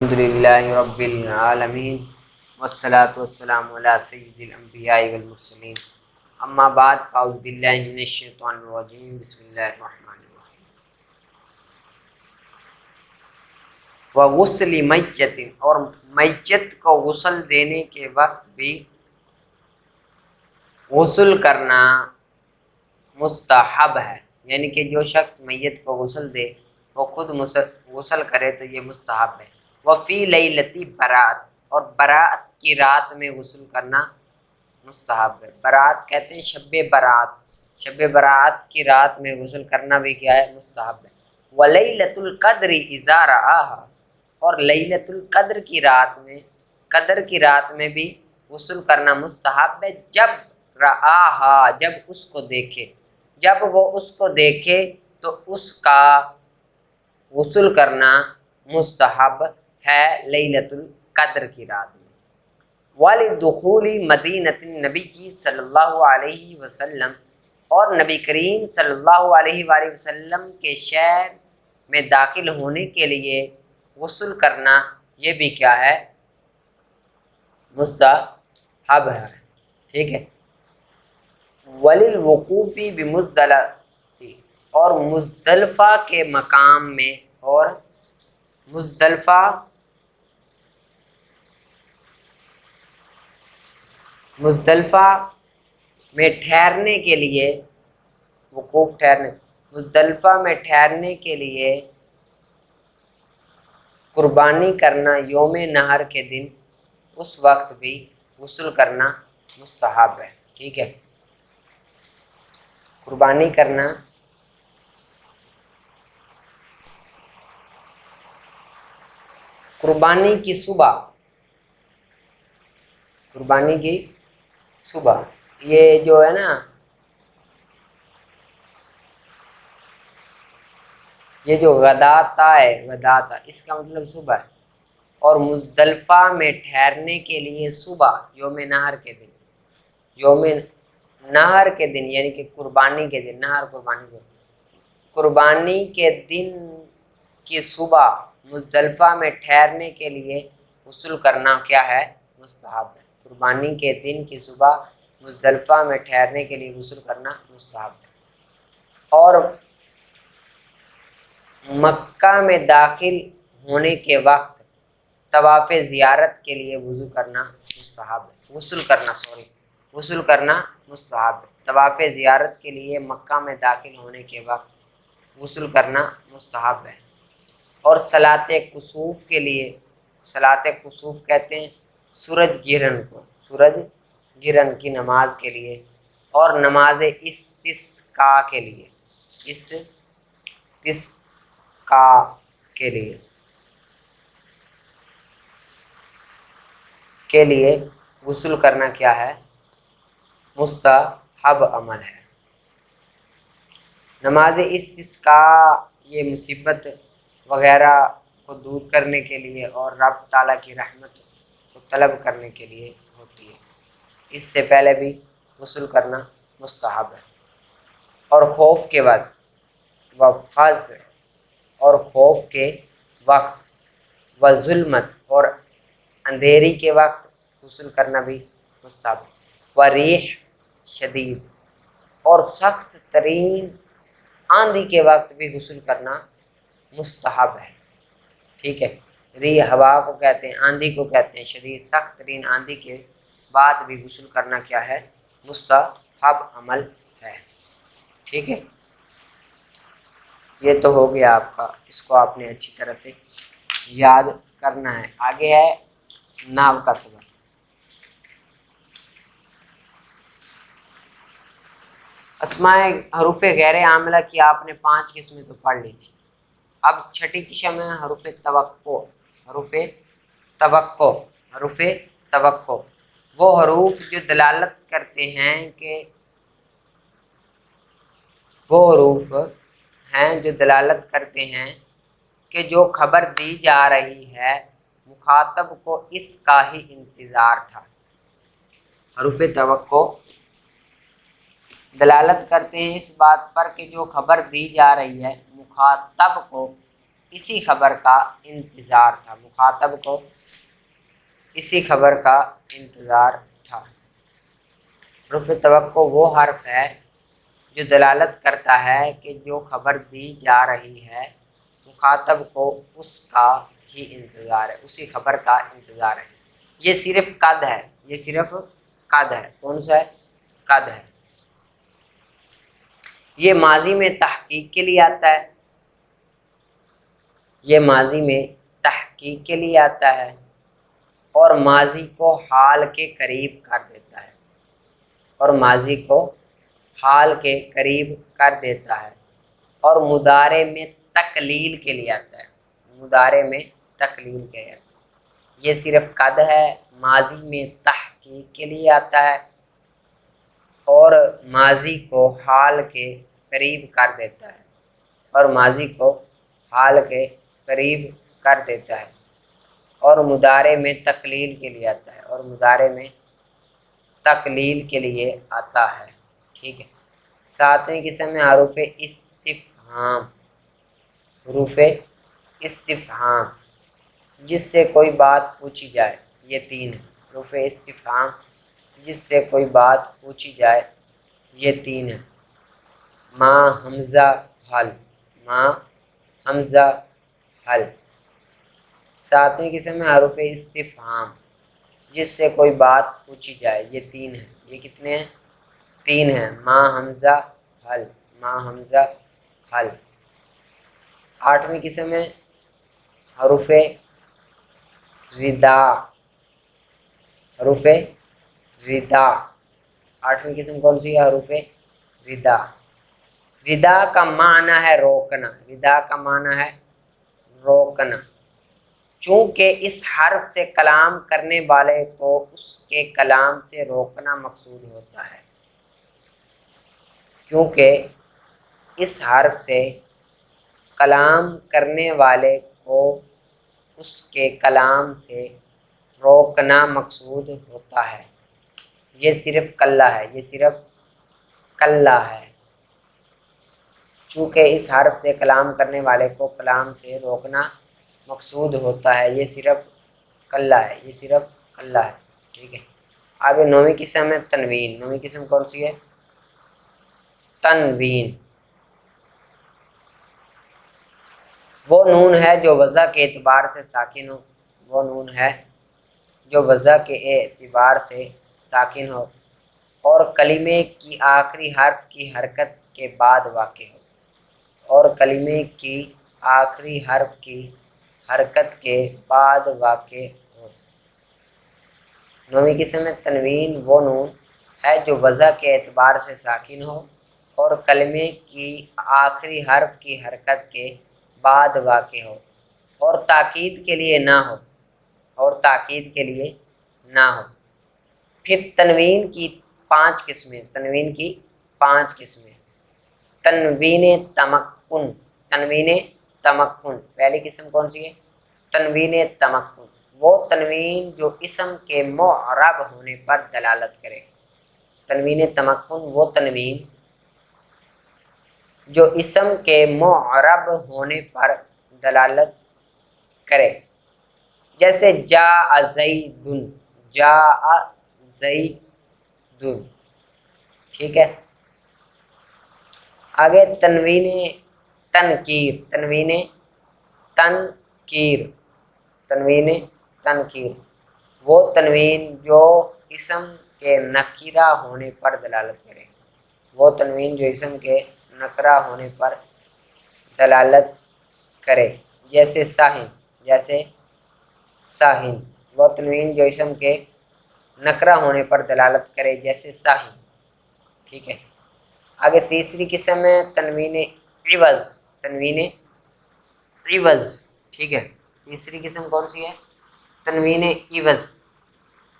الحمدللہ رب العالمین والصلاة والسلام علی سید الانبیاء والمرسلین اما بعد فاعوذ باللہ من الشیطان الرجیم بسم اللہ الرحمن الرحیم وغسل میت، اور میت کو غسل دینے کے وقت بھی غسل کرنا مستحب ہے، یعنی کہ جو شخص میت کو غسل دے وہ خود غسل کرے تو یہ مستحب ہے۔ وفی لیلتی برات، اور برات کی رات میں غسل کرنا مستحب ہے۔ برات کہتے ہیں شب برات، شب برات کی رات میں غسل کرنا بھی کیا ہے؟ مستحب ہے۔ ولیلۃ القدر اذا رآہا، اور لیلۃ القدر کی رات میں، قدر کی رات میں بھی غسل کرنا مستحب ہے، جب رآہا، جب اس کو دیکھے، جب وہ اس کو دیکھے تو اس کا غسل کرنا مستحب ہے لیلۃ القدر کی رات میں۔ وَلِدُخُولِ مَدِینَةِ، نبی کی صلی اللہ علیہ وسلم، اور نبی کریم صلی اللہ علیہ وآلہ وسلم کے شہر میں داخل ہونے کے لیے غسل کرنا یہ بھی کیا ہے؟ مستحب ہے، ٹھیک ہے۔ وَلِلْوُقُوفِ بِمُزْدَلِفَةٍ، اور مزدلفہ کے مقام میں، اور مزدلفہ میں ٹھہرنے کے لیے، وقوف ٹھہرنے، مزدلفہ میں ٹھہرنے کے لیے قربانی کرنا یوم نحر کے دن، اس وقت بھی غسل کرنا مستحب ہے، ٹھیک ہے۔ قربانی کرنا قربانی کی صبح، قربانی کی صبح، یہ جو ہے نا، یہ جو غداتا ہے، غداتا اس کا مطلب صبح ہے، اور مزدلفہ میں ٹھہرنے کے لیے صبح یوم نحر کے دن، یوم نحر کے دن یعنی کہ قربانی کے دن، نحر قربانی کے دن کی صبح مزدلفہ میں ٹھہرنے کے لیے غسل کرنا کیا ہے؟ مستحب ہے۔ قربانی کے دن کی صبح مزدلفہ میں ٹھہرنے کے لیے غسل کرنا مستحب ہے۔ اور مکہ میں داخل ہونے کے وقت طواف زیارت کے لیے وضو کرنا مستحب ہے، غسل کرنا مستحب ہے۔ طواف زیارت کے لیے مکہ میں داخل ہونے کے وقت غسل کرنا مستحب ہے۔ اور صلاۃ کسوف کے لیے، صلاۃ کسوف کہتے ہیں سورج گرہن کو، سورج گرہن کی نماز کے لیے، اور نماز استسقاء کے لیے، استسقاء کے لیے غسل کرنا کیا ہے؟ مستحب عمل ہے۔ نماز استسقاء یہ مصیبت وغیرہ کو دور کرنے کے لیے اور رب تعالیٰ کی رحمت کو طلب کرنے کے لیے ہوتی ہے، اس سے پہلے بھی غسل کرنا مستحب ہے۔ اور خوف کے وقت، وفض، اور خوف کے وقت، وظلمت، اور اندھیری کے وقت غسل کرنا بھی مستحب ہے۔ وریح شدید، اور سخت ترین آندھی کے وقت بھی غسل کرنا مستحب ہے، ٹھیک ہے۔ ریح ہوا کو کہتے ہیں، آندھی کو کہتے ہیں شدید، سخت ترین آندھی کے بعد بھی غسل کرنا کیا ہے؟ مستحب عمل ہے، ٹھیک ہے۔ یہ تو ہو گیا آپ کا، اس کو آپ نے اچھی طرح سے یاد کرنا ہے۔ آگے ہے ناو کا سبق۔ اسماء حروف غیر عاملہ کی آپ نے 5 قسمیں تو پڑھ لی تھی، اب چھٹی قسم ہے حروف توقع۔ حروف توقع، حروف توقع وہ حروف جو دلالت کرتے ہیں کہ، وہ حروف ہیں جو دلالت کرتے ہیں کہ جو خبر دی جا رہی ہے مخاطب کو اس کا ہی انتظار تھا۔ حروف توقع دلالت کرتے ہیں اس بات پر کہ جو خبر دی جا رہی ہے مخاطب کو اسی خبر کا انتظار تھا، مخاطب کو اسی خبر کا انتظار تھا۔ حروف توقع وہ حرف ہے جو دلالت کرتا ہے کہ جو خبر دی جا رہی ہے مخاطب کو اس کا ہی انتظار ہے، اسی خبر کا انتظار ہے۔ یہ صرف قد ہے، یہ صرف قد ہے۔ کون سا ہے؟ قد ہے۔ یہ ماضی میں تحقیق کے لیے آتا ہے، یہ ماضی میں تحقیق کے لیے آتا ہے اور ماضی کو حال کے قریب کر دیتا ہے، اور ماضی کو حال کے قریب کر دیتا ہے، اور مضارع میں تقلیل کے لیے آتا ہے، مضارع میں تقلیل کے لیے آتا ہے۔ یہ صرف قد ہے، ماضی میں تحقیق کے لیے آتا ہے اور ماضی کو حال کے قریب کر دیتا ہے، اور ماضی کو حال کے قریب کر دیتا ہے، اور مضارع میں تقلیل کے لیے آتا ہے، اور مضارع میں تقلیل کے لیے آتا ہے۔ ٹھیک ہے۔ ساتویں قسم ہے حروف استفہام، حروف استفہام جس سے کوئی بات پوچھی جائے، یہ تین ہیں۔ حروف استفہام جس سے کوئی بات پوچھی جائے، یہ تین ہیں۔ ما حمزہ حل، ما حمزہ حل۔ ساتویں قسم ہے حروف استفہام جس سے کوئی بات پوچھی جائے، یہ تین ہیں۔ یہ کتنے ہیں؟ تین ہیں۔ ما حمزہ حل، ما حمزہ حل۔ آٹھویں قسم ہے حروف ردا، حروف ردا۔ آٹھویں قسم کون سی ہے؟ حروف ردا۔ ردا کا معنی ہے روکنا، ردا کا معنی ہے روکنا۔ چونکہ اس حرف سے کلام کرنے والے کو اس کے کلام سے روکنا مقصود ہوتا ہے، کیونکہ اس حرف سے کلام کرنے والے کو اس کے کلام سے روکنا مقصود ہوتا ہے۔ یہ صرف کلّا ہے، یہ صرف کلّا ہے۔ چونکہ اس حرف سے کلام کرنے والے کو کلام سے روکنا مقصود ہوتا ہے، یہ صرف کلّا ہے، یہ صرف کلّا ہے۔ ٹھیک ہے۔ آگے نویں قسم ہے تنوین۔ نویں قسم کون سی ہے؟ تنوین۔ وہ نون ہے جو وضع کے اعتبار سے ساکن ہو، وہ نون ہے جو وضع کے اعتبار سے ساکن ہو اور کلمے کی آخری حرف کی حرکت کے بعد واقع ہو، اور کلمے کی آخری حرف کی حرکت کے بعد واقع ہو۔ نویں قسم ہے تنوین۔ وہ نون ہے جو وضع کے اعتبار سے ساکن ہو اور کلمے کی آخری حرف کی حرکت کے بعد واقع ہو اور تاکید کے لیے نہ ہو، اور تاکید کے لیے نہ ہو۔ پھر تنوین کی 5 قسمیں، تنوین کی 5 قسمیں۔ تنوین تمکن، تنوین تمکن۔ پہلی قسم کون سی ہے؟ تنوین تمکن۔ وہ تنوین جو اسم کے معرب ہونے پر دلالت کرے۔ تنوین تمکن وہ تنوین جو اسم کے معرب ہونے پر دلالت کرے، جیسے جاء زید، جاء زید۔ ٹھیک ہے۔ آگے تنوین تنکیر، تنوین تنکیر، تنوین تنکیر وہ تنوین جو اسم کے نکرہ ہونے پر دلالت کرے، وہ تنوین جو اسم کے نکرہ ہونے پر دلالت کرے، جیسے ساہن، جیسے ساہن۔ وہ تنوین جو اسم کے نکرہ ہونے پر دلالت کرے، جیسے ساہن۔ ٹھیک ہے۔ آگے تیسری قسم ہے تنوین عوض، تنوین عوض۔ ٹھیک ہے۔ تیسری قسم کون سی ہے؟ تنوین عوض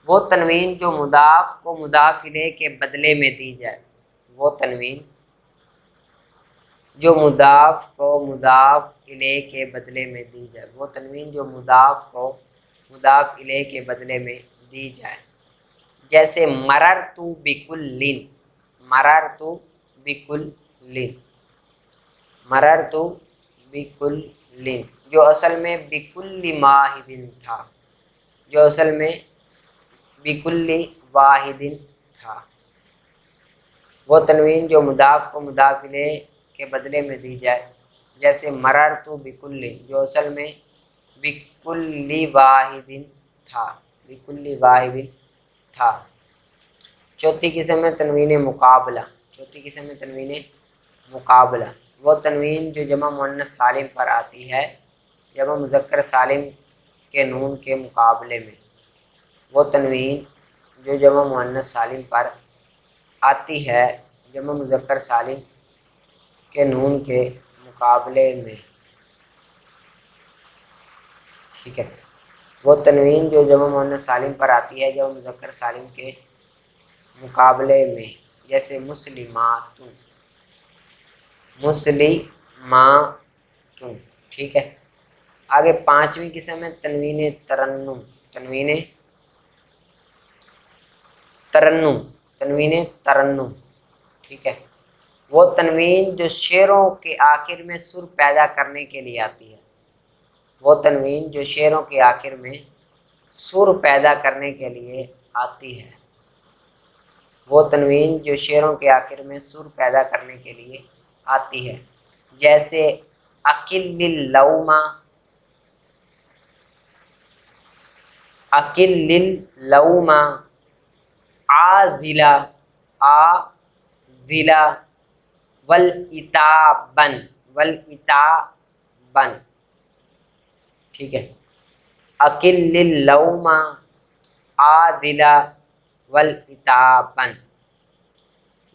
وہ تنوین جو مضاف کو مضاف الیہ کے بدلے میں دی جائے، وہ تنوین جو مضاف کو مضاف الیہ کے بدلے میں دی جائے، وہ تنوین جو مضاف کو مضاف الیہ کے بدلے میں دی جائے، جیسے مررت بکل، مررت بکل، مررت بکل۔ جو اصل میں بکل واحد تھا، جو اصل میں بکل واحد تھا۔ وہ تنوین جو مضاف کو مضاف الیہ کے بدلے میں دی جائے، جیسے مررت بکل، جو اصل میں بکل واحد تھا، بکل واحد تھا۔ چوتھی قسم ہے تنوین مقابلہ، چوتھی قسم ہے تنوین مقابلہ۔ وہ تنوین جو جمع مؤنث سالم پر آتی ہے جمع مذکر سالم کے نون کے مقابلے میں، وہ تنوین جو جمع مؤنث سالم پر آتی ہے جمع مذکر سالم کے نون کے مقابلے میں، ٹھیک ہے، وہ تنوین جو جمع مؤنث سالم پر آتی ہے جمع مذکر سالم کے مقابلے میں، جیسے مسلمات، مسلمات، ٹھیک ہے۔ آگے پانچویں قسم ہے تنوین ترنم، تنوین ترنم، تنوین ترنم، ٹھیک ہے۔ وہ تنوین جو شعروں کے آخر میں سر پیدا کرنے کے لیے آتی ہے، وہ تنوین جو شعروں کے آخر میں سر پیدا کرنے کے لیے آتی ہے، وہ تنوین جو شعروں کے آخر میں سر پیدا کرنے کے لیے آتی ہے، جیسے اکل اللوم، اکل اللوم، عازلہ، عازلہ، والعتابن، والعتابن، ٹھیک ہے۔ اکل اللوم، عازلہ، والعتابن،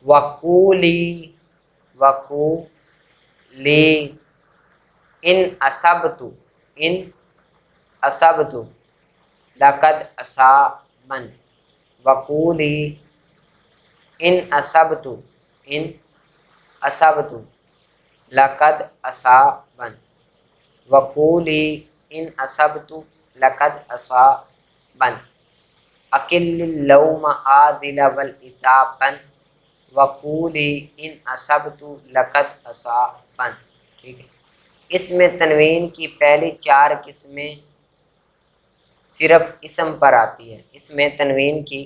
وقولی، وقولی، ان اصبت، ان اصبت، لقد اصابن، وقولی ان اصبت، ان اصبت، لقد اصابن، وقولی ان اصبت، لقد اصابن، اکل اللوم عادل والعتابن، وقولی ان اصبت لقد اصابن، ٹھیک ہے۔ اس میں تنوین کی پہلی چار قسمیں صرف اسم پر آتی ہے، اس میں تنوین کی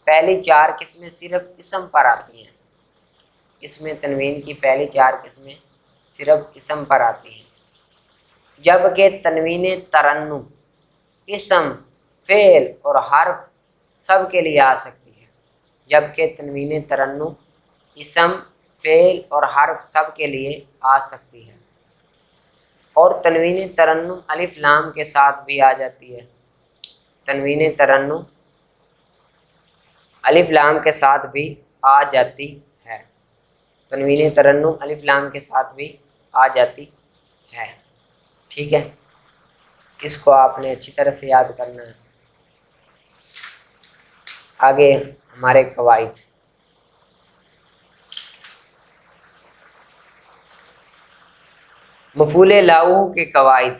پہلی چار قسمیں صرف اسم پر آتی ہیں، اس میں تنوین کی پہلی چار قسمیں صرف اسم پر آتی ہیں، جبکہ تنوین ترنم اسم، فعل اور حرف سب کے لیے آ سکتی ہے، جبکہ تنوین ترنم اسم، فعل اور حرف سب کے لیے آ سکتی ہے، اور تنوین ترنم الف لام کے ساتھ بھی آ جاتی ہے، تنوین ترنم الف لام کے ساتھ بھی آ جاتی ہے، تنوین ترنم الف لام کے ساتھ بھی آ جاتی ہے، ٹھیک ہے۔ اس کو آپ نے اچھی طرح سے یاد کرنا ہے۔ آگے ہمارے قواعد، مفعول لہ کے قواعد،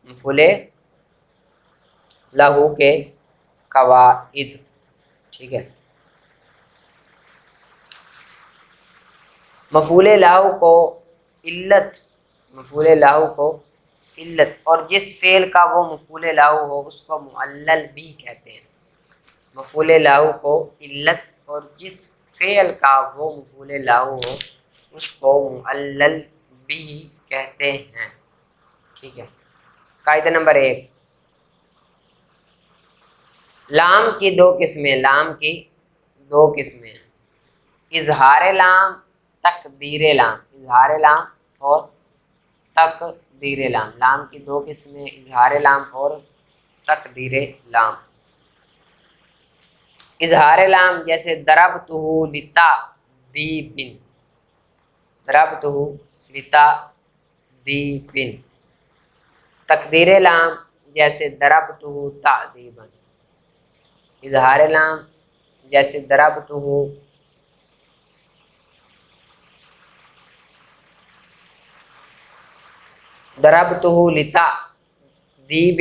مفعول لہ کے قواعد، ٹھیک ہے۔ مفعول لہ کو علت، مفعول لہ کو علت، اور جس فعل کا وہ مفعول لہ ہو اس کو معلل بھی کہتے ہیں، مفعول لہ کو علت اور جس فعل کا وہ مفعول لہ ہو اس کو معلل بھی کہتے ہیں، ٹھیک ہے۔ قاعدہ نمبر 1، لام کی دو قسمیں، لام کی دو قسمیں، اظہار لام، تقدیر لام، اظہار لام اور تقدیر لام، لام کی دو قسمیں اظہار لام اور تقدیر لام۔ اظہار لام جیسے ضربتہ لتعذیب، ضربتہ لتعذیب، تقدیر لام جیسے ضربتہ تعذیبا، اظہار لام جیسے ضربتہ لتعذیب،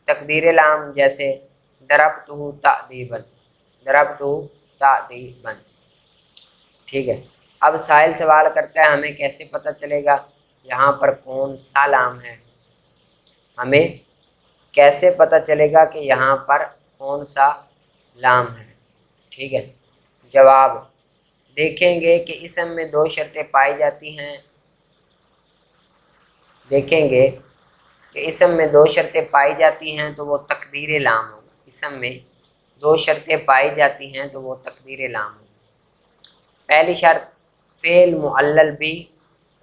تقدیر لام جیسے ضربتہ تعذیبا، ضربتہ تعذیبا، ٹھیک ہے۔ اب سائل سوال کرتا ہے ہمیں کیسے پتہ چلے گا یہاں پر کون سا لام ہے؟ ہمیں کیسے پتہ چلے گا کہ یہاں پر کون سا لام ہے؟ ٹھیک ہے، جواب دیکھیں گے کہ اسم میں دو شرطیں پائی جاتی ہیں، دیکھیں گے کہ اسم میں دو شرطیں پائی جاتی ہیں تو وہ تقدیر لام ہوگا۔ اسم میں دو شرطیں پائی جاتی ہیں تو وہ تقدیر لام ہوگا۔ پہلی شرط فعل معلل بھی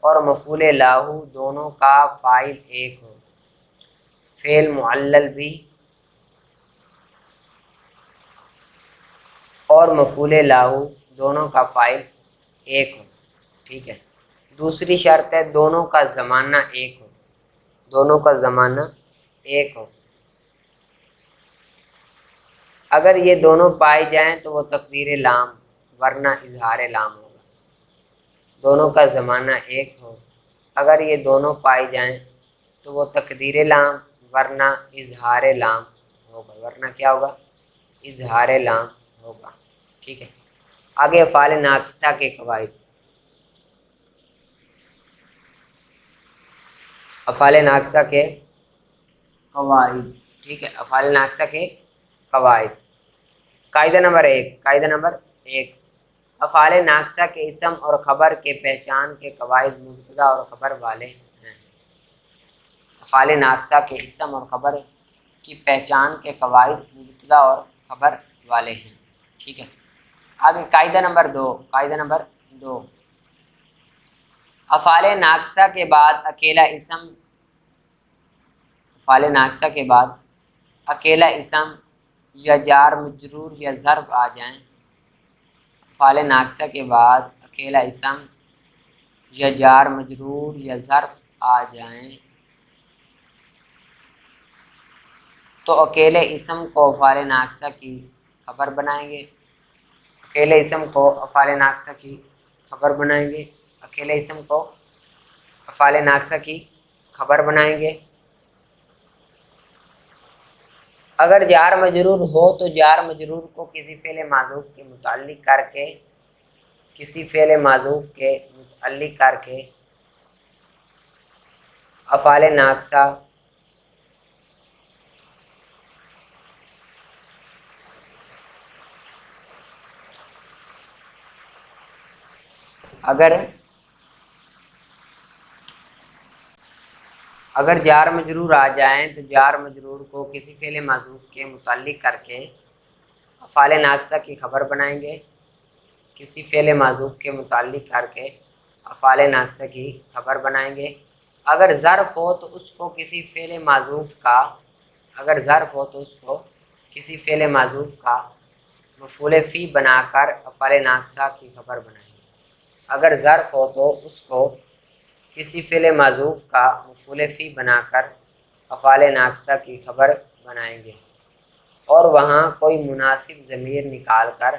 اور مفعول لاہو دونوں کا فاعل ایک ہو۔ فعل معلل بھی اور مفعول لاہو دونوں کا فاعل ایک ہو، ٹھیک ہے۔ دوسری شرط ہے دونوں کا زمانہ ایک ہو، دونوں کا زمانہ ایک ہو۔ اگر یہ دونوں پائے جائیں تو وہ تقدیر لام ورنہ اظہار لام ہوگا۔ دونوں کا زمانہ ایک ہو، اگر یہ دونوں پائے جائیں تو وہ تقدیر لام ورنہ اظہار لام ہوگا، ورنہ کیا ہوگا؟ اظہار لام ہوگا، ٹھیک ہے۔ آگے افعال ناقصہ کے قواعد۔ افعال ناقصہ کے قواعد، ٹھیک ہے، افعال ناقصہ کے قواعد۔ قاعدہ نمبر ایک، افعال ناقصہ کے اسم اور خبر کے پہچان کے قواعد مبتدا اور خبر والے ہیں۔ افعال ناقصہ کے اسم اور خبر کی پہچان کے قواعد مبتدا اور خبر والے ہیں، ٹھیک ہے۔ آگے قاعدہ نمبر دو، افعال ناقصہ کے بعد اکیلا اسم یا جار مجرور یا ظرف آ جائیں۔ افعال ناقصہ کے بعد اکیلا اسم یا جار مجرور یا ظرف آ جائیں تو اکیلے اسم کو افعال ناقصہ کی خبر بنائیں گے، اکیلے اسم کو افعال ناقصہ کی خبر بنائیں گے، اکیلے اسم کو افعال ناقصہ کی خبر بنائیں گے۔ اگر جار مجرور ہو تو جار مجرور کو کسی فعل معذوف کے متعلق کر کے افعال ناقصہ اگر جار مجرور آ جائیں تو جار مجرور کو کسی فعل معذوف کے متعلق کر کے افعال ناقصہ کی خبر بنائیں گے، کسی فعل معذوف کے متعلق کر کے افعال ناقصہ کی خبر بنائیں گے۔ اگر ظرف ہو تو اس کو کسی فعل معذوف کا مفعول فی بنا کر افعال ناقصہ کی خبر بنائیں گے۔ اگر ظرف ہو تو اس کو کسی فعل معذوف کا مفعول فی بنا کر افعال ناقصہ کی خبر بنائیں گے اور وہاں کوئی مناسب ضمیر نکال کر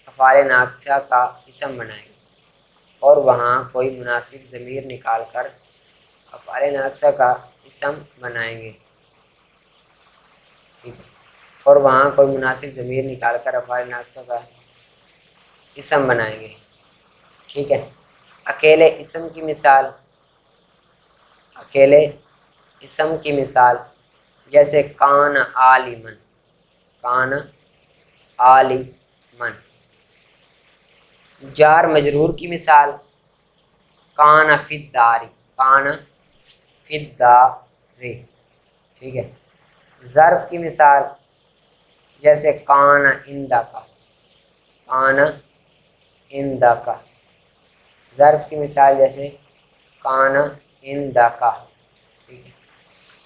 افعال ناقصہ کا اسم بنائیں گے، اور وہاں کوئی مناسب ضمیر نکال کر افعال ناقصہ کا اسم بنائیں گے، ٹھیک ہے، اور وہاں کوئی مناسب ضمیر نکال کر افعال ناقصہ کا اسم بنائیں گے، ٹھیک ہے۔ اکیلے اسم کی مثال جیسے کان عالمن۔ جار مجرور کی مثال کان فی الدار، ٹھیک ہے۔ ظرف کی مثال جیسے کان عندک، ظرف کی مثال جیسے کان عندک، ٹھیک ہے۔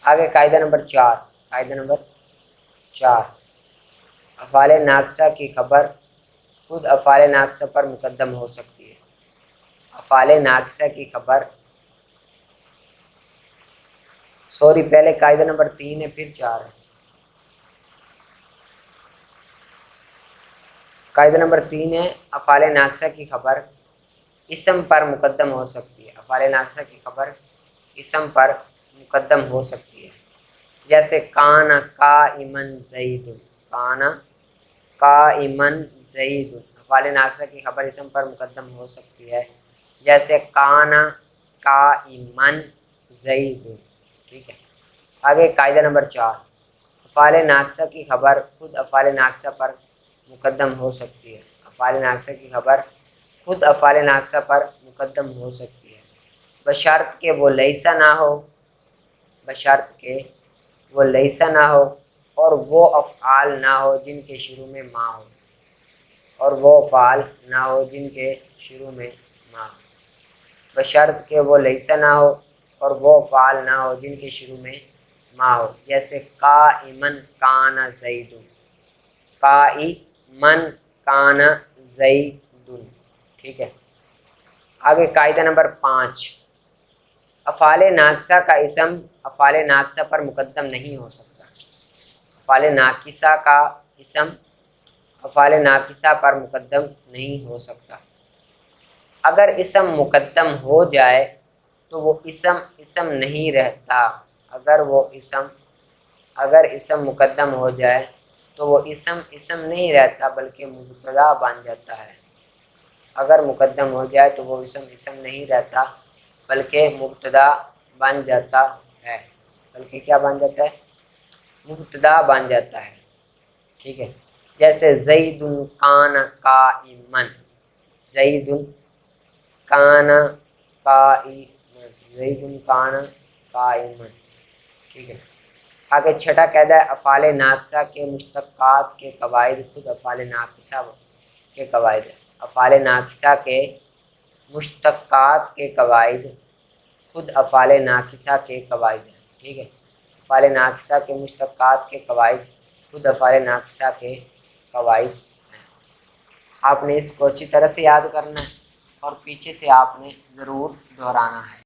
آگے قاعدہ نمبر چار، افعال ناقصہ کی خبر خود افعال ناقصہ پر مقدم ہو سکتی ہے۔ افعال ناقصہ کی خبر پہلے قاعدہ نمبر 3 ہے پھر 4 ہے۔ قاعدہ نمبر 3 ہے افعال ناقصہ کی خبر اسم پر مقدم ہو سکتی ہے۔ افعال ناقصہ کی خبر اسم پر مقدم ہو سکتی ہے، جیسے کان قائمن زید، افعال ناقصہ کی خبر اسم پر مقدم ہو سکتی ہے، جیسے کانا قائمن زید، ٹھیک ہے۔ آگے قاعدہ نمبر 4، افعال ناقصہ کی خبر خود افعال ناقصہ پر مقدم ہو سکتی ہے۔ افعال ناقصہ کی خبر خود افعال ناقصہ پر مقدم ہو سکتی ہے، بشرط کہ وہ لیسا نہ ہو، بشرط کہ وہ لیسا نہ ہو اور وہ افعال نہ ہو جن کے شروع میں ما ہو، اور وہ افعال نہ ہو جن کے شروع میں ما ہو، بشرط کہ وہ لیسا نہ ہو اور وہ افعال نہ ہو جن کے شروع میں ما ہو، جیسے قائمن کان زید، قائمن کان زید، ٹھیک ہے۔ آگے قاعدہ نمبر 5، افعال ناقصہ کا اسم افعال ناقصہ پر مقدم نہیں ہو سکتا۔ افعال ناقصہ کا اسم افعال ناقصہ پر مقدم نہیں ہو سکتا۔ اگر اسم مقدم ہو جائے تو وہ اسم نہیں رہتا، اگر اسم مقدم ہو جائے تو وہ اسم نہیں رہتا بلکہ مبتدا بن جاتا ہے۔ اگر مقدم ہو جائے تو وہ اسم نہیں رہتا بلکہ مبتدا بن جاتا ہے، بلکہ کیا بن جاتا ہے؟ مبتدا بن جاتا ہے، ٹھیک ہے۔ جیسے زید کان قائمن، زید کان قائمن، زید کان قائمن، ٹھیک ہے۔ آگے چھٹا قاعدہ ہے، افعال ناقصہ کے مشتقات کے قواعد خود افعال ناقصہ کے قواعد ہیں۔ افعال ناقصہ کے مشتقات کے قواعد خود افعال ناقصہ کے قواعد ہیں، ٹھیک ہے۔ افعال ناقصہ کے مشتقات کے قواعد خود افعال ناقصہ کے قواعد ہیں۔ آپ نے اس کو اچھی طرح سے یاد کرنا ہے اور پیچھے سے آپ نے ضرور دہرانا ہے۔